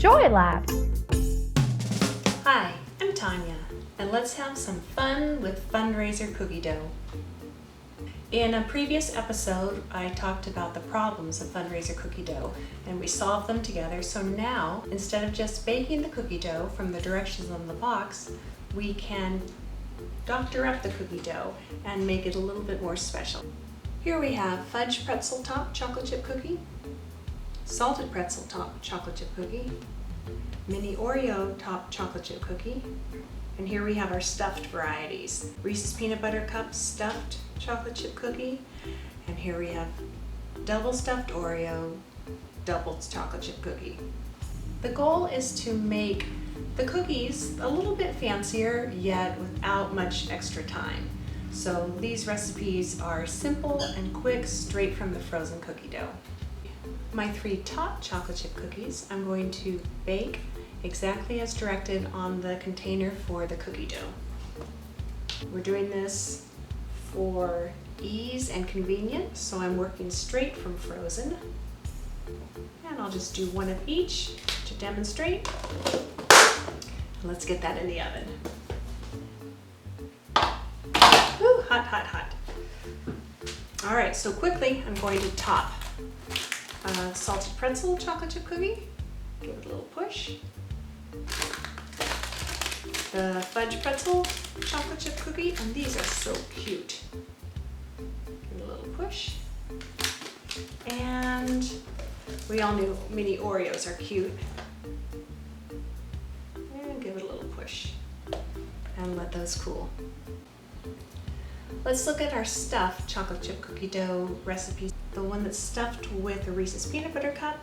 Joy Lab. Hi, I'm Tonya, and let's have some fun with Fundraiser cookie dough. In a previous episode, I talked about the problems of Fundraiser cookie dough, and we solved them together. So now, instead of just baking the cookie dough from the directions on the box, we can doctor up the cookie dough and make it a little bit more special. Here we have fudge pretzel top chocolate chip cookie, salted pretzel top chocolate chip cookie, mini OREO top chocolate chip cookie, and here we have our stuffed varieties. Reese's Peanut Butter Cup stuffed chocolate chip cookie, and here we have double stuffed OREO double chocolate chip cookie. The goal is to make the cookies a little bit fancier, yet without much extra time. So these recipes are simple and quick, straight from the frozen cookie dough. My 3 top chocolate chip cookies I'm going to bake exactly as directed on the container for the cookie dough. We're doing this for ease and convenience, so I'm working straight from frozen. And I'll just do one of each to demonstrate. Let's get that in the oven. Woo, hot, hot, hot. All right, so quickly I'm going to top salted pretzel chocolate chip cookie. Give it a little push. The fudge pretzel chocolate chip cookie, and these are so cute. Give it a little push. And we all knew mini Oreos are cute. And give it a little push. And let those cool. Let's look at our stuffed chocolate chip cookie dough recipes. The one that's stuffed with a Reese's Peanut Butter Cup,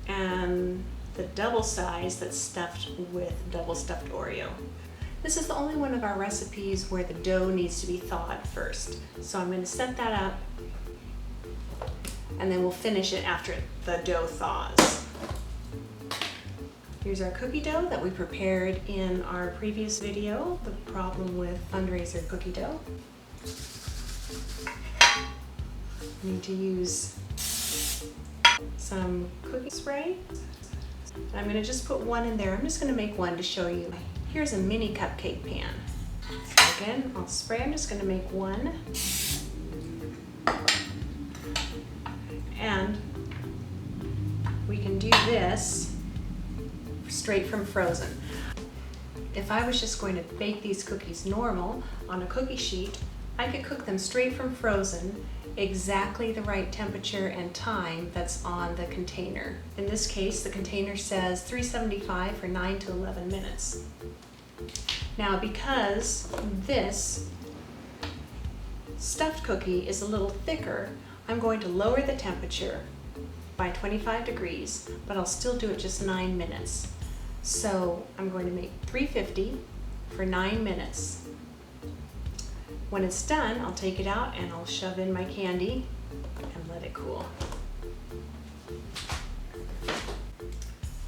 and the double size that's stuffed with double stuffed OREO. This is the only one of our recipes where the dough needs to be thawed first. So I'm going to set that up, and then we'll finish it after the dough thaws. Here's our cookie dough that we prepared in our previous video, the problem with Fundraiser cookie dough. Need to use some cookie spray. I'm going to just put one in there. I'm just going to make one to show you. Here's a mini cupcake pan. So again, I'll spray. I'm just going to make one. And we can do this straight from frozen. If I was just going to bake these cookies normal on a cookie sheet, I could cook them straight from frozen, exactly the right temperature and time that's on the container. In this case, the container says 375 for 9 to 11 minutes. Now, because this stuffed cookie is a little thicker, I'm going to lower the temperature by 25 degrees, but I'll still do it just 9 minutes. So I'm going to make 350 for 9 minutes. When it's done, I'll take it out and I'll shove in my candy and let it cool.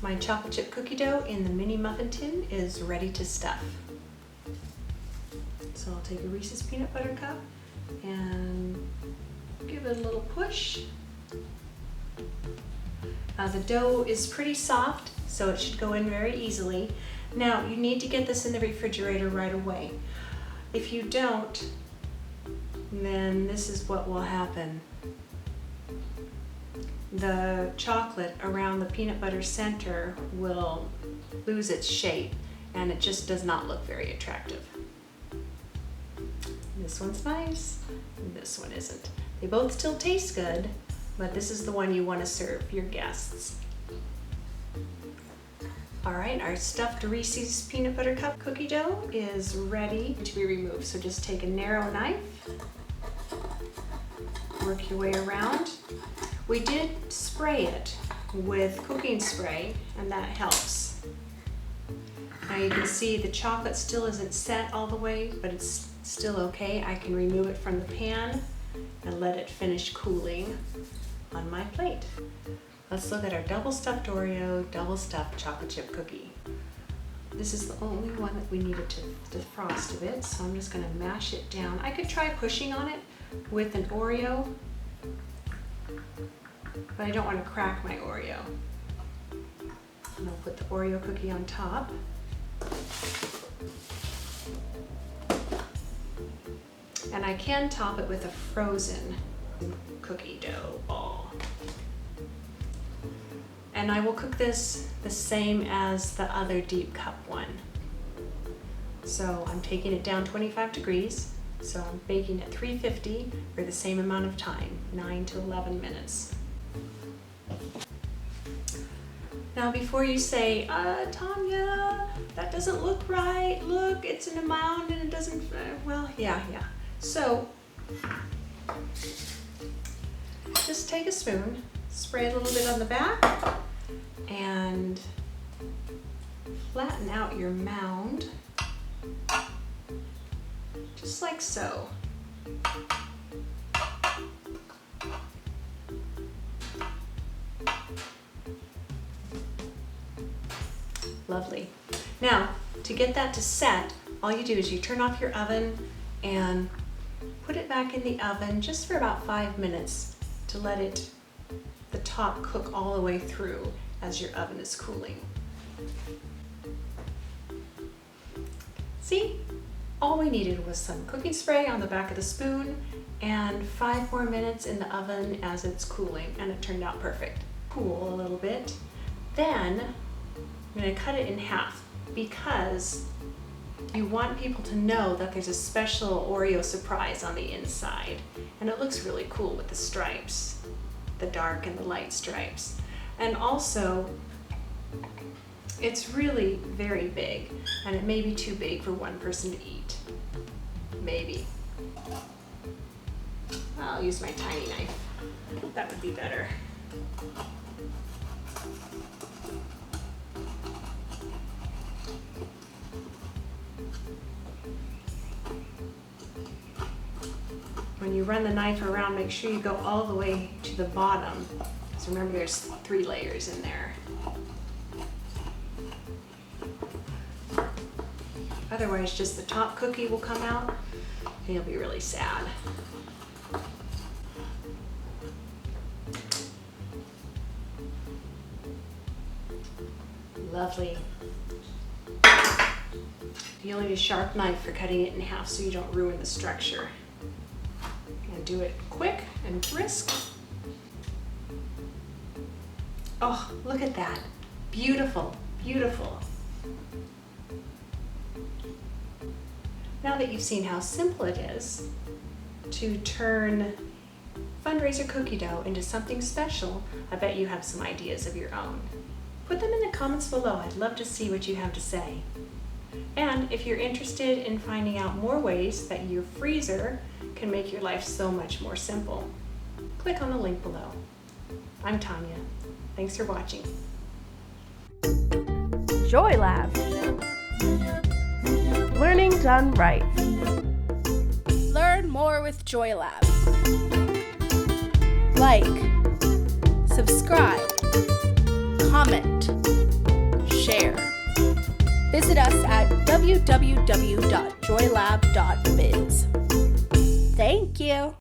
My chocolate chip cookie dough in the mini muffin tin is ready to stuff. So I'll take a Reese's Peanut Butter Cup and give it a little push. The dough is pretty soft, so it should go in very easily. Now, you need to get this in the refrigerator right away. If you don't, then this is what will happen. The chocolate around the peanut butter center will lose its shape, and it just does not look very attractive. This one's nice, and this one isn't. They both still taste good, but this is the one you want to serve your guests. All right, our stuffed Reese's Peanut Butter Cup cookie dough is ready to be removed. So just take a narrow knife, work your way around. We did spray it with cooking spray, and that helps. Now you can see the chocolate still isn't set all the way, but it's still okay. I can remove it from the pan and let it finish cooling on my plate. Let's look at our double stuffed OREO, double stuffed chocolate chip cookie. This is the only one that we needed to defrost a bit, so I'm just going to mash it down. I could try pushing on it with an OREO, but I don't want to crack my OREO. And I'll put the Oreo cookie on top. And I can top it with a frozen cookie dough ball. And I will cook this the same as the other deep cup one. So I'm taking it down 25 degrees. So I'm baking at 350 for the same amount of time, 9 to 11 minutes. Now before you say, Tonya, that doesn't look right. Look, it's in a mound and it doesn't, well, yeah. So just take a spoon, spray a little bit on the back, and flatten out your mound, just like so. Lovely. Now, to get that to set, all you do is you turn off your oven and put it back in the oven just for about 5 minutes to let the top cook all the way through as your oven is cooling. See? All we needed was some cooking spray on the back of the spoon and 5 more minutes in the oven as it's cooling, and it turned out perfect. Cool a little bit. Then I'm going to cut it in half because you want people to know that there's a special Oreo surprise on the inside, and it looks really cool with the stripes, the dark and the light stripes. And also, it's really very big, and it may be too big for one person to eat. Maybe. I'll use my tiny knife. That would be better. When you run the knife around, make sure you go all the way to the bottom. So remember, there's 3 layers in there. Otherwise, just the top cookie will come out and you'll be really sad. Lovely. You'll need a sharp knife for cutting it in half so you don't ruin the structure. And do it quick and brisk. Oh, look at that. Beautiful, beautiful. Now that you've seen how simple it is to turn Fundraiser cookie dough into something special, I bet you have some ideas of your own. Put them in the comments below. I'd love to see what you have to say. And if you're interested in finding out more ways that your freezer can make your life so much more simple, click on the link below. I'm Tonya. Thanks for watching. Joy Lab. Learning done right. Learn more with Joy Lab. Like, subscribe, comment, share. Visit us at www.joylab.biz. Thank you.